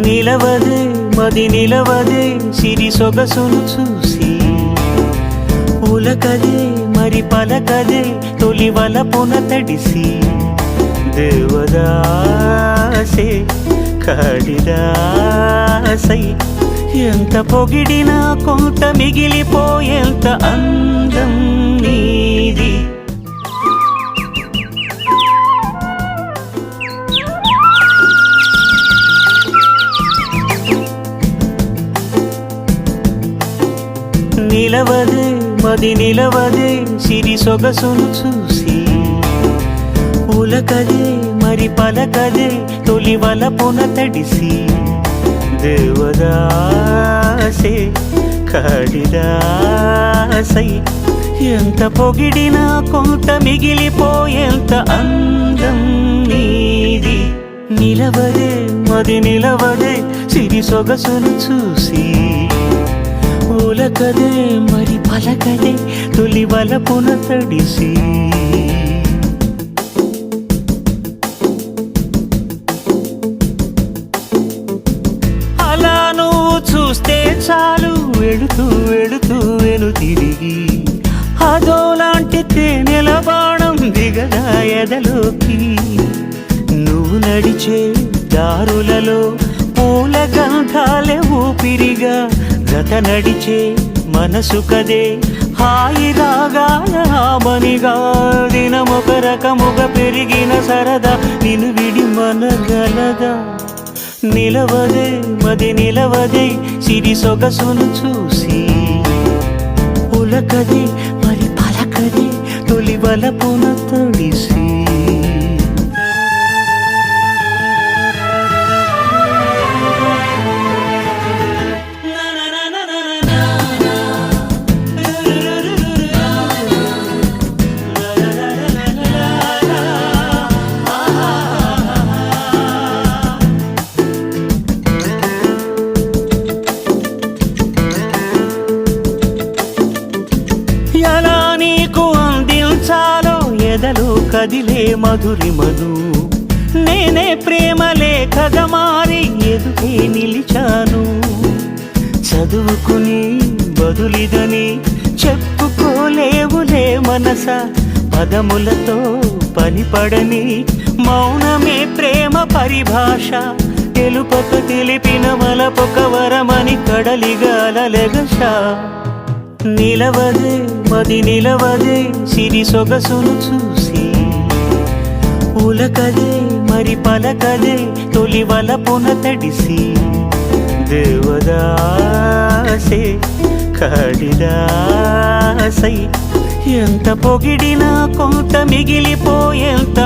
నిలవదే మది నిలవదే సిరి సొగసును చూసి ఉలకదే మరి పలకదే తొలి వలపున తడిసి దేవదాసే కాళిదాసై ఎంత పొగిడినా కొంత మిగిలిపోయేంత అందం నీది. నిలవదే మది నిలవదే సిరి సొగసును చూసి ఉలకదే మరి పలకదే తొలి వలపున తడిసి దేవదాసే కాళిదాసై ఎంత పొగిడినా కొంత మిగిలిపోయేంత అందం నీది. నిలవదే మది నిలవదే సిరి సొగసును చూసి ఉలకదే మరి పలకదే తొలి వలపున తడిసి. అలా నువ్వు చూస్తే చాలు వెళుతూ వెళుతూ వెను తిరిగి అదోలాంటి తేనెల బాణం దిగదా ఎదలోకి. నువ్వు నడిచే దారులలో పూల గంధాలే ఊపిరిగా గత నడిచే మనసు కదే హాయి రాగాల హామనిగా. దినమొక రకముగా పెరిగిన సరదా నిన్ను విడి మనగలదా. నిలవదే మది నిలవదే సిరి సొగసును చూసి ఉలకదే మరి పలకదే తొలి వలపున తడిసి. ఎలా నీకు అందించాలో ఎదలో కదిలే మధురిమను నేనే ప్రేమ లేఖగా మారి ఎదుటే నిలిచాను. చదువుకుని బదులిదని చెప్పుకోలేవులే మనస పదములతో పనిపడని మౌనమే ప్రేమ పరిభాష. తెలుపక తెలిపిన వలపొక వరమని కడలిగాలెగష. నిలవదే మది నిలవదే సిరి సొగసును చూసి ఉలకదే మరి పలకదే తొలి వలపున తడిసి దేవదాసే కాళిదాసై ఎంత పొగిడినా కొంత మిగిలిపోయేంత